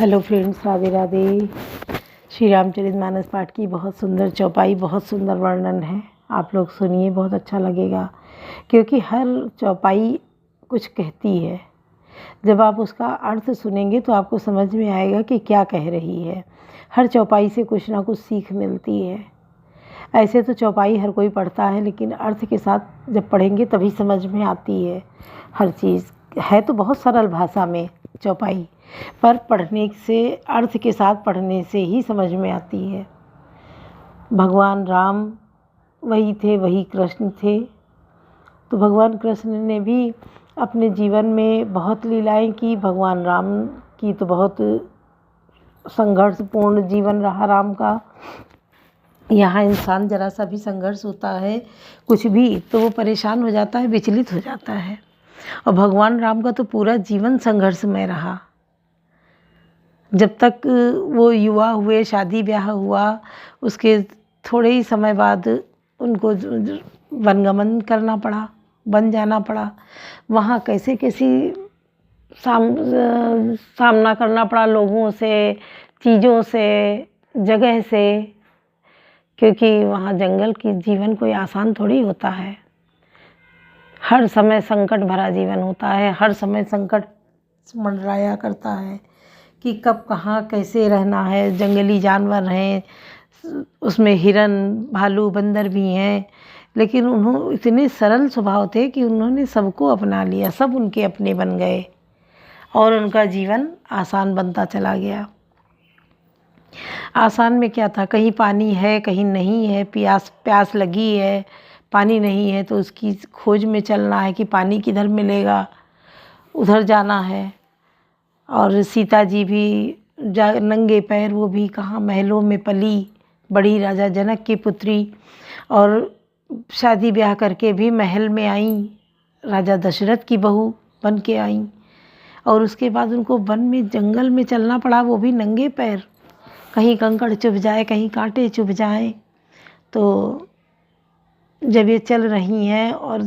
Hello friends, Radhe Radhe. Shri Ramcharitmanas पाठ की बहुत सुंदर चौपाई, बहुत सुंदर वर्णन है। आप लोग सुनिए, बहुत अच्छा लगेगा, क्योंकि हर चौपाई कुछ कहती है। जब आप उसका अर्थ सुनेंगे तो आपको समझ में आएगा कि क्या कह रही है। हर चौपाई से कुछ ना कुछ सीख मिलती है। ऐसे तो चौपाई हर कोई पढ़ता है, लेकिन अर्थ के साथ जब पढ़ेंगे तभी समझ में आती है। हर चीज़ है तो बहुत सरल भाषा में चौपाई, पर पढ़ने से, अर्थ के साथ पढ़ने से ही समझ में आती है। भगवान राम वही थे, वही कृष्ण थे। तो भगवान कृष्ण ने भी अपने जीवन में बहुत लीलाएं की। भगवान राम की तो बहुत संघर्षपूर्ण जीवन रहा राम का। यहाँ इंसान जरा सा भी संघर्ष होता है, कुछ भी, तो वो परेशान हो जाता है, विचलित हो जाता है। और भगवान राम का तो पूरा जीवन संघर्षमय रहा। जब तक वो युवा हुए, शादी ब्याह हुआ, उसके थोड़े ही समय बाद उनको वनगमन करना पड़ा, वन जाना पड़ा। वहाँ कैसे कैसी सामना करना पड़ा, लोगों से, चीज़ों से, जगह से, क्योंकि वहाँ जंगल की जीवन कोई आसान थोड़ी होता है। हर समय संकट भरा जीवन होता है, हर समय संकट मंडराया करता है कि कब कहाँ कैसे रहना है। जंगली जानवर हैं, उसमें हिरन, भालू, बंदर भी हैं, लेकिन उन्होंने इतने सरल स्वभाव थे कि उन्होंने सबको अपना लिया, सब उनके अपने बन गए और उनका जीवन आसान बनता चला गया। आसान में क्या था, कहीं पानी है, कहीं नहीं है, प्यास लगी है, पानी नहीं है, तो उसकी खोज में चलना है कि पानी किधर मिलेगा, उधर जाना है। और सीता जी भी नंगे पैर, वो भी कहाँ, महलों में पली बड़ी, राजा जनक की पुत्री, और शादी ब्याह करके भी महल में आईं, राजा दशरथ की बहू बन के आईं। और उसके बाद उनको वन में, जंगल में चलना पड़ा, वो भी नंगे पैर। कहीं कंकड़ चुभ जाए, कहीं कांटे चुभ जाएं। तो जब ये चल रही हैं और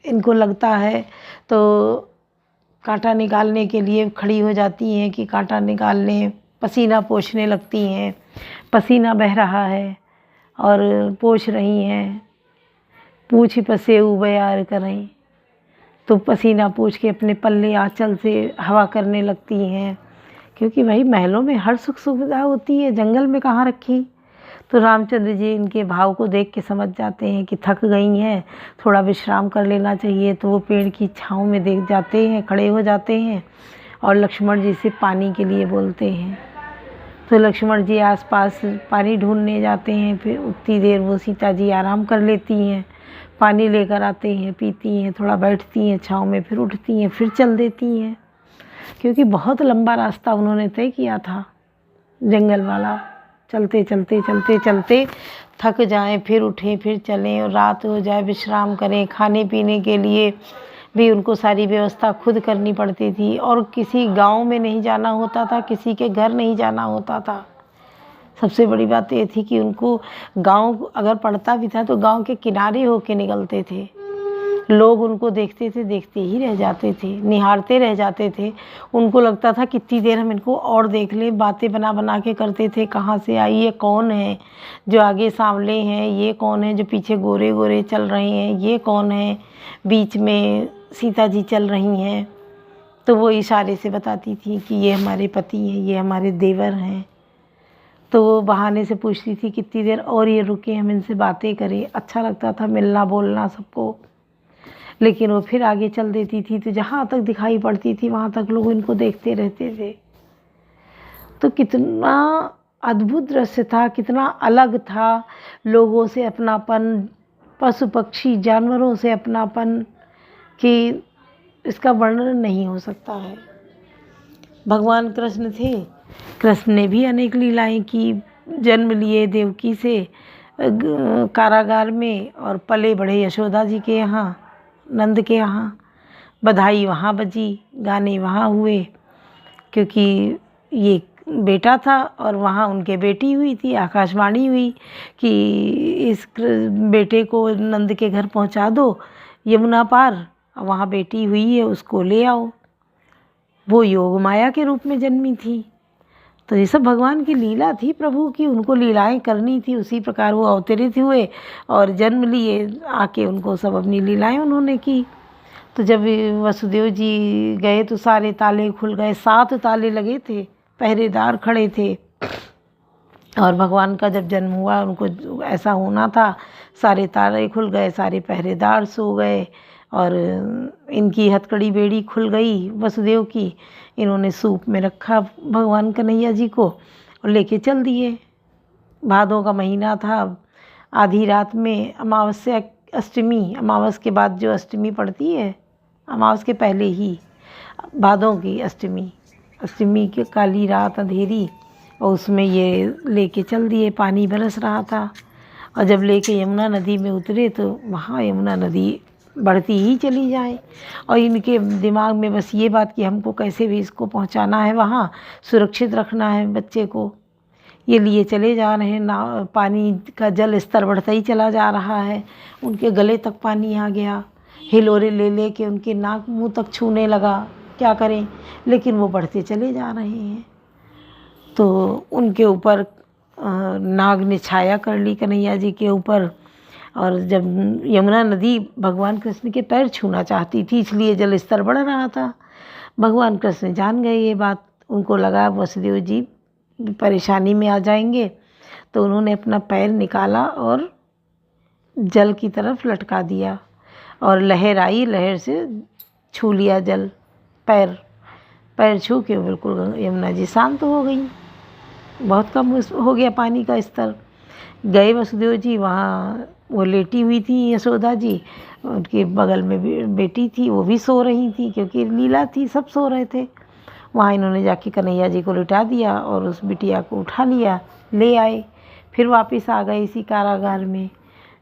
इनको लगता है तो कांटा निकालने के लिए खड़ी हो जाती हैं कि कांटा निकालने, पसीना पोंछने लगती हैं। पसीना बह रहा है और पोंछ रही हैं। पूछ पसेऊ बयार करें, तो पसीना पोंछ के अपने पल्ले आंचल से हवा करने लगती हैं, क्योंकि भाई महलों में हर सुख सुविधा होती है, जंगल में कहाँ रखी। तो रामचंद्र जी इनके भाव को देख के समझ जाते हैं कि थक गई हैं, थोड़ा विश्राम कर लेना चाहिए। तो वो पेड़ की छाँव में देख जाते हैं, खड़े हो जाते हैं और लक्ष्मण जी से पानी के लिए बोलते हैं। तो लक्ष्मण जी आसपास पानी ढूंढने जाते हैं। फिर उतनी देर वो सीता जी आराम कर लेती हैं, पानी लेकर आते हैं, पीती हैं, थोड़ा बैठती हैं छाँव में, फिर उठती हैं, फिर चल देती हैं, क्योंकि बहुत लंबा रास्ता उन्होंने तय किया था जंगल वाला। चलते चलते चलते चलते थक जाएं, फिर उठें, फिर चलें, और रात हो जाए, विश्राम करें। खाने पीने के लिए भी उनको सारी व्यवस्था खुद करनी पड़ती थी, और किसी गांव में नहीं जाना होता था, किसी के घर नहीं जाना होता था। सबसे बड़ी बात ये थी कि उनको गांव अगर पड़ता भी था तो गांव के किनारे होके निकलते थे। लोग उनको देखते थे, देखते ही रह जाते थे, निहारते रह जाते थे। उनको लगता था कितनी देर हम इनको और देख लें। बातें बना बना के करते थे, कहाँ से आई, ये कौन है जो आगे सांवले हैं, ये कौन है जो पीछे गोरे गोरे चल रहे हैं, ये कौन है बीच में सीता जी चल रही हैं। तो वो इशारे से बताती थी कि ये हमारे पति हैं, ये हमारे देवर हैं। तो वो बहाने से पूछती थी कितनी देर और ये रुके, हम इनसे बातें करें। अच्छा लगता था मिलना बोलना सबको, लेकिन वो फिर आगे चल देती थी। तो जहाँ तक दिखाई पड़ती थी वहाँ तक लोग इनको देखते रहते थे। तो कितना अद्भुत दृश्य था, कितना अलग था। लोगों से अपनापन, पशु पक्षी जानवरों से अपनापन, कि इसका वर्णन नहीं हो सकता है। भगवान कृष्ण थे, कृष्ण ने भी अनेक लीलाएं की। जन्म लिए देवकी से कारागार में, और पले बढ़े यशोदा जी के यहाँ, नंद के यहाँ। बधाई वहाँ बजी, गाने वहाँ हुए, क्योंकि ये बेटा था और वहाँ उनके बेटी हुई थी। आकाशवाणी हुई कि इस बेटे को नंद के घर पहुँचा दो यमुना पार, वहाँ बेटी हुई है, उसको ले आओ। वो योग माया के रूप में जन्मी थी। तो ये सब भगवान की लीला थी प्रभु की, उनको लीलाएं करनी थी, उसी प्रकार वो अवतरित हुए और जन्म लिए, आके उनको सब अपनी लीलाएं उन्होंने की। तो जब वसुदेव जी गए तो सारे ताले खुल गए, 7 ताले लगे थे, पहरेदार खड़े थे। और भगवान का जब जन्म हुआ उनको ऐसा होना था, सारे ताले खुल गए, सारे पहरेदार सो गए और इनकी हथकड़ी बेड़ी खुल गई वसुदेव की। इन्होंने सूप में रखा भगवान कन्हैया जी को और लेके चल दिए। भादों का महीना था, आधी रात में अमावस्या अष्टमी, अमावस के बाद जो अष्टमी पड़ती है, अमावस के पहले ही भादों की अष्टमी, अष्टमी की काली रात अंधेरी, और उसमें ये लेके चल दिए। पानी बरस रहा था और जब लेके यमुना नदी में उतरे तो वहाँ यमुना नदी बढ़ती ही चली जाए और इनके दिमाग में बस ये बात कि हमको कैसे भी इसको पहुँचाना है, वहाँ सुरक्षित रखना है बच्चे को। ये लिए चले जा रहे हैं, ना पानी का जल स्तर बढ़ता ही चला जा रहा है, उनके गले तक पानी आ गया, हिलोरे ले ले के उनके नाक मुंह तक छूने लगा, क्या करें, लेकिन वो बढ़ते चले जा रहे हैं। तो उनके ऊपर नाग ने छाया कर ली कन्हैया जी के ऊपर, और जब यमुना नदी भगवान कृष्ण के पैर छूना चाहती थी, इसलिए जल स्तर बढ़ रहा था। भगवान कृष्ण जान गए ये बात, उनको लगा वसुदेव जी परेशानी में आ जाएंगे, तो उन्होंने अपना पैर निकाला और जल की तरफ लटका दिया और लहर आई, लहर से छू लिया जल, पैर छू के बिल्कुल यमुना जी शांत हो गई, बहुत कम हो गया पानी का स्तर। गए वसुदेव जी, वहाँ वो लेटी हुई थी यशोदा जी, उनके बगल में बेटी थी, वो भी सो रही थी क्योंकि लीला थी, सब सो रहे थे। वहाँ इन्होंने जाके कन्हैया जी को लिटा दिया और उस बिटिया को उठा लिया, ले आए, फिर वापस आ गए इसी कारागार में।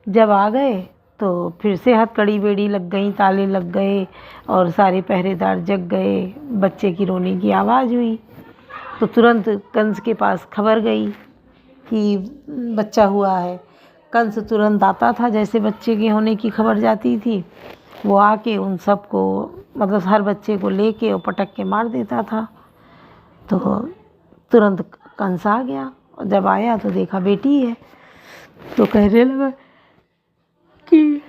जब आ गए तो फिर से हथकड़ी बेड़ी लग गई, ताले लग गए और सारे पहरेदार जग गए। बच्चे की रोने की आवाज़ हुई तो तुरंत कंस के पास खबर गई कि बच्चा हुआ है। कंस तुरंत आता था, जैसे बच्चे के होने की खबर जाती थी वो आके उन सबको, मतलब हर बच्चे को लेके और पटक के मार देता था। तो तुरंत कंस आ गया और जब आया तो देखा बेटी है, तो कहने लगा कि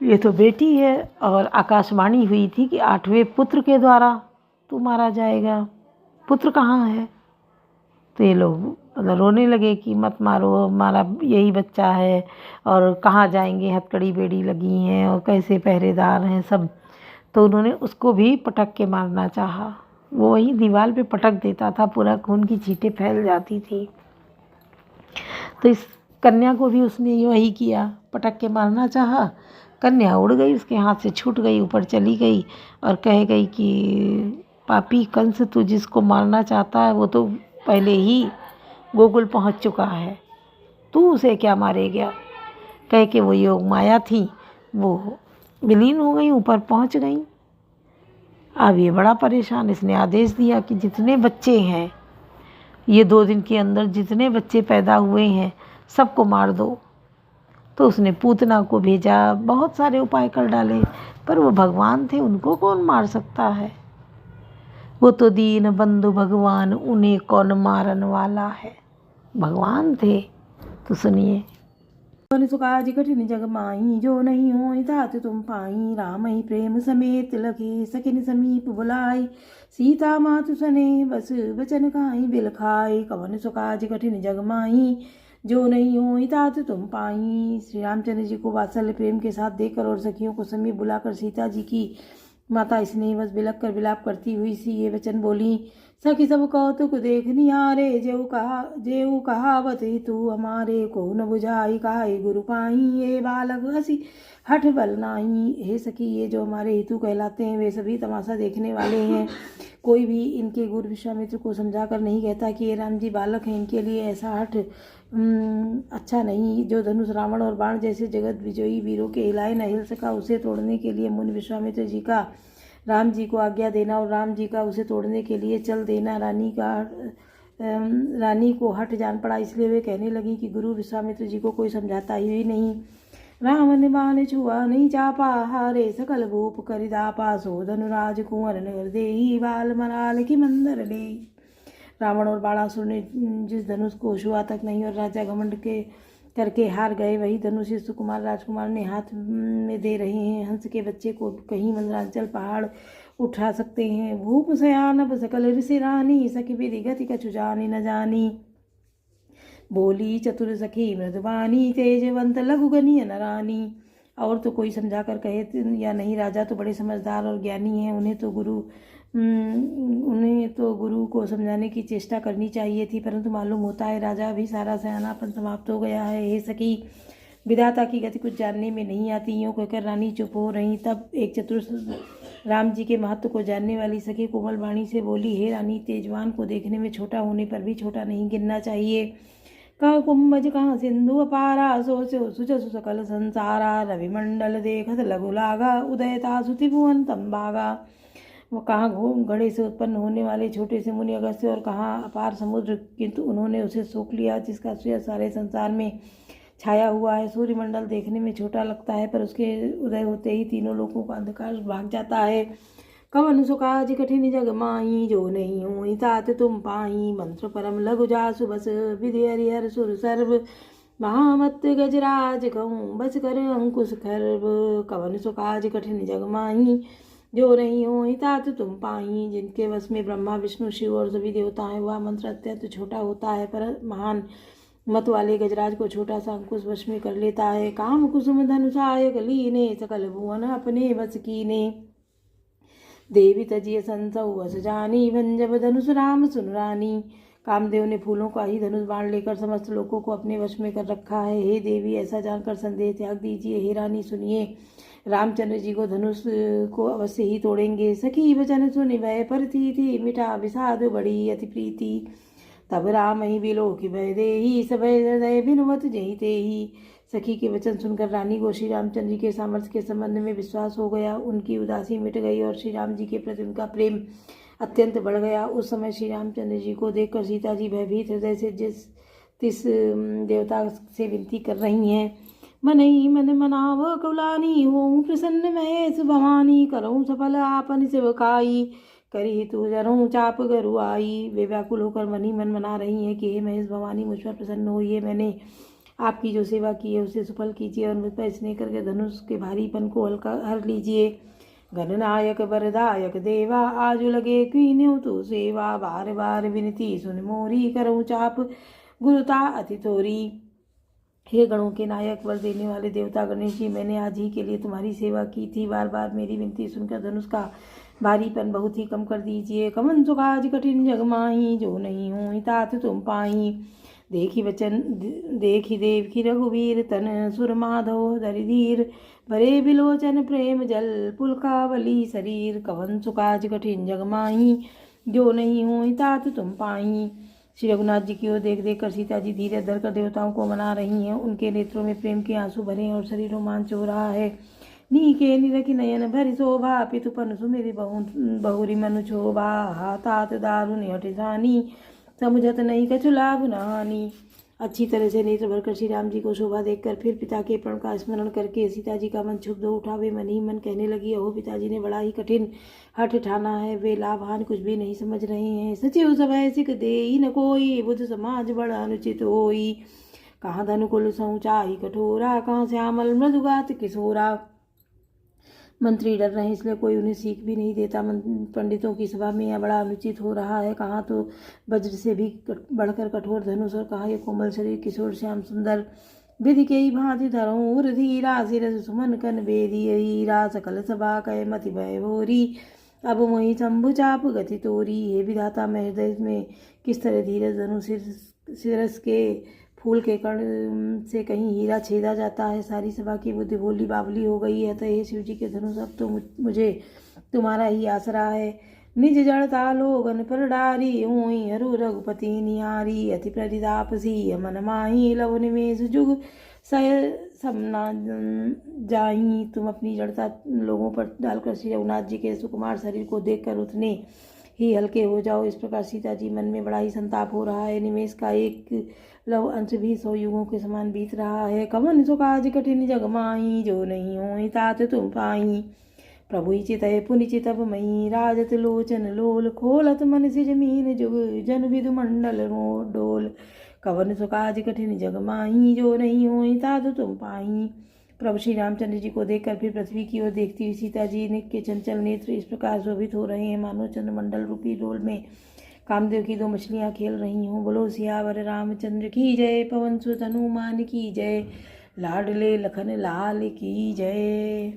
ये तो बेटी है, और आकाशवाणी हुई थी कि 8वें पुत्र के द्वारा तू मारा जाएगा, पुत्र कहाँ है। तो ये लोग मतलब रोने लगे कि मत मारो, हमारा यही बच्चा है और कहाँ जाएंगे, हथकड़ी बेड़ी लगी हैं और कैसे पहरेदार हैं सब। तो उन्होंने उसको भी पटक के मारना चाहा, वो वही दीवार पे पटक देता था, पूरा खून की छींटें फैल जाती थी। तो इस कन्या को भी उसने वही किया, पटक के मारना चाहा, कन्या उड़ गई, उसके हाथ से छूट गई, ऊपर चली गई और कह गई कि पापी कंस, तू जिसको मारना चाहता है वो तो पहले ही गोकुल पहुंच चुका है, तू उसे क्या मारेगा। कह के वो योग माया थी, वो विलीन हो गई, ऊपर पहुंच गई। अब ये बड़ा परेशान, इसने आदेश दिया कि जितने बच्चे हैं, ये 2 दिन के अंदर जितने बच्चे पैदा हुए हैं सबको मार दो। तो उसने पूतना को भेजा, बहुत सारे उपाय कर डाले, पर वो भगवान थे, उनको कौन मार सकता है। वो तो दीन बंधु भगवान, उन्हें कौन मारन वाला है, भगवान थे। तो सुनिए। सुकाज कठिन जग माही, जो नहीं हो तात तुम पाई, राम ही प्रेम समेत लगे, सकिन समीप बुलाई, सीता मातु सने बस बचन काई बिल खाए, कवन सुकाज कठिन जग माही, जो नहीं हो तात तुम पाई। श्री रामचंद्र जी को वात्सल्य प्रेम के साथ देखकर और सखियों को समीप बुलाकर सीता जी की माता स्नेह बस बिलक कर विलाप करती हुई सी ये वचन बोली, सखी सब कौतुक देख निहारे, जेऊ कहावत तू हमारे, को न बुझाई काहे गुरु पाई, ये बालक हसी हठ बल नाही। हे सखी, ये जो हमारे हेतु कहलाते हैं वे सभी तमाशा देखने वाले हैं। कोई भी इनके गुरु विश्वामित्र को समझा कर नहीं कहता कि ये राम जी बालक हैं, इनके लिए ऐसा हठ अच्छा नहीं। जो धनुष रावण और बाण जैसे जगत विजयी वीरों के हिलाए न हिल सका, उसे तोड़ने के लिए मुनि विश्वामित्र जी का राम जी को आज्ञा देना और राम जी का उसे तोड़ने के लिए चल देना रानी को हट जान पड़ा। इसलिए वे कहने लगी कि गुरु विश्वामित्र जी को कोई समझाता ही नहीं। रावण बाण छुआ नहीं चापा, हारे सकल भूप करिदापा, सो धनुराज कुंवर नगर देही, बाल मराल की मंदर ले। रावण और बाणासुर ने जिस धनुष को छुआ तक नहीं और राजा घमंड के करके हार गए, वही धनुष इस सुकुमार राजकुमार ने हाथ में दे रहे हैं। हंस के बच्चे को कहीं मंदराचल पहाड़ उठा सकते हैं। भूप सयानब सकल ऋषि रानी, सखी विधि गति कछु जानी न जानी। बोली चतुर सखी मृदुबानी, तेजवंत लघु गनी नरानी। और तो कोई समझा कर कहे या नहीं, राजा तो बड़े समझदार और ज्ञानी हैं, उन्हें तो गुरु को समझाने की चेष्टा करनी चाहिए थी, परंतु मालूम होता है राजा भी सारा सयानापन समाप्त हो गया है। हे सखी, विधाता की गति कुछ जानने में नहीं आती। यूँ कहकर रानी चुप हो रही। तब एक चतुर राम जी के महत्व को जानने वाली सखी कोमल वाणी से बोली, हे रानी, तेजवान को देखने में छोटा होने पर भी छोटा नहीं गिनना चाहिए। कहाँ कुंभज कहाँ सिंधु अपारा, सोचो सुजसु सकल संसारा। रविमंडल देखत लघु लागा, उदयता सुति भुवन तंबागा। वो कहाँ घड़े से उत्पन्न होने वाले छोटे से मुनि अगस्त्य और कहाँ अपार समुद्र, किंतु उन्होंने उसे सोख लिया जिसका सूर्य सारे संसार में छाया हुआ है। सूर्यमंडल देखने में छोटा लगता है, पर उसके उदय होते ही तीनों लोगों का अंधकार भाग जाता है। कवन सुकाज कठिन जग माही, जो नहीं हुई तात तुम पाही। मंत्र परम लघु जासु बस, विधि हरिहर सुर सर्व। महामत गजराज कहूँ, बस कर अंकुश खर्ब। कवन सुकाज कठिन जग माही, जो नहीं हो तात तुम पाही। जिनके वश में ब्रह्मा विष्णु शिव और सभी देवता हैं, वह मंत्र अत्यंत छोटा होता है, पर महान मत वाले गजराज को छोटा सा अंकुश वश में कर लेता है। काम कुसुम धनुषायक लीने, सकल भुवन अपने बस कीने। देवी तजिय संसौ वस जानी, भंजब धनुष राम सुन रानी। कामदेव ने फूलों का ही धनुष बाण लेकर समस्त लोगों को अपने वश में कर रखा है। हे देवी, ऐसा जानकर संदेह त्याग दीजिए। हे रानी, सुनिए, रामचंद्र जी को धनुष को अवश्य ही तोड़ेंगे। सखी वचन सुनि भय परती थी, मिटा विषाद बड़ी अति प्रीति। तब राम ही बिलो की भय देही, सभय हृदय बिनुवत जही तेही। सखी के वचन सुनकर रानी को श्री रामचंद्र जी के सामर्थ्य के संबंध में विश्वास हो गया। उनकी उदासी मिट गई और श्री राम जी के प्रति उनका प्रेम अत्यंत बढ़ गया। उस समय श्री रामचंद्र जी को देखकर सीता जी भयभीत हृदय से तिस देवता से विनती कर रही हैं। मन ही मन मनाव कौलानी, हों प्रसन्न महेश भवानी। करऊँ सफल आपन सेवकाई, करी तू जरूँ चाप गरु आई। वे व्याकुल होकर मन ही मन मना रही हैं कि हे महेश भवानी, मुझ पर प्रसन्न होइए। मैंने आपकी जो सेवा की है उसे सफल कीजिए और मुझ पर स्नेह करके धनुष के भारीपन को हल्का हर लीजिए। गणनायक वरदायक देवा, आजु लगे कीन्यु तू सेवा। बार बार विनती सुन मोरी, करऊँ चाप गुरुता अति थोरी। हे गणों के नायक, वर देने वाले देवता गणेश जी, मैंने आज ही के लिए तुम्हारी सेवा की थी। बार बार मेरी विनती सुनकर धनुष का भारीपन बहुत ही कम कर दीजिए। कमन सुकाज कठिन जग माही, जो नहीं हूँ तात तुम पाही। देखी देव की रघुवीर तन, सुर माधव दरिधीर। भरे बिलोचन प्रेम जल, पुलकावली शरीर। कवन सुकाज कठिन जग माही, जो नहीं हूँ तात तुम पाही। श्री रघुनाथ जी की ओर देख देख कर सीता जी धीरे धर कर देवताओं को मना रही हैं। उनके नेत्रों में प्रेम के आंसू भरे और शरीर रोमांच हो रहा है। नीके निरखि नयन भरि शोभा, पितुपन सुमिरि बहुरी मनु शोभा। तात दारुनि हठिसानी, समुझत नहीं कछु लाभ न हानि। अच्छी तरह से नेत्र भरकर श्री राम जी को शोभा देखकर फिर पिता के प्रण का स्मरण करके सीता जी का मन क्षुब्ध हो उठा। वे मन ही मन कहने लगी, अहो पिताजी ने बड़ा ही कठिन हठ ठाना है, वे लाभ हानि कुछ भी नहीं समझ रहे हैं। सचिव सभय सिख देई न कोई, बुद्ध समाज बड़ा अनुचित होई। कहाँ धनुकुल सऊचाई कठोरा, कहाँ श्यामल मृदुगात किशोरा। मंत्री डर रहे इसलिए कोई उन्हें सीख भी नहीं देता। पंडितों की सभा में यह बड़ा अनुचित हो रहा है। कहाँ तो वज्र से भी बढ़कर कठोर धनुष और कहाँ ये कोमल शरीर किशोर श्याम सुंदर। विधि के ही भांति धरूर धीरा, सिरस सुमन कन बेदी हीरा। सकल सभा कह मति भय भोरी, अब मोहि शंभु चाप गति तोरी। हे विधाता, मैं हृदय में किस तरह धीरज धनु सिरस के फूल के कण से कहीं हीरा छेदा जाता है। सारी सभा की बुद्धि भोली बावली हो गई है। अतः हे शिव जी के धनुष, अब तो मुझे तुम्हारा ही आसरा है। निज जड़ता लोगन पर डारी, हुई हरू रघुपति निहारी। अति प्रदितापसी मन माही, लव निमेष जुग सय समना जाही। तुम अपनी जड़ता लोगों पर डालकर श्री रघुनाथ जी के सुकुमार शरीर को देखकर उतने ही हल्के हो जाओ। इस प्रकार सीता जी मन में बड़ा ही संताप हो रहा है। निमेष का एक लव अंश भी 100 युगों के समान बीत रहा है। कवन सुकाज कठिन जग माही, जो नहीं हो तात तुम पाही। प्रभु चितय पुनिचित मयि राजत लोचन लोल खोलत मन से जमीन जुग जन विदु मंडल डोल कवन सुकाज कठिन जग माही जो नहीं होई तादु तुम पाई। प्रभु श्री रामचंद्र जी को देखकर फिर पृथ्वी की ओर देखती हुई सीता जी ने के चंचल नेत्र इस प्रकार शोभित हो रहे हैं मानो चंद्रमंडल रूपी डोल में कामदेव की दो मछलियां खेल रही हों। बोलो सियावर रामचंद्र की जय, पवन सुत हनुमान की जय, लाडले लखन लाल की जय।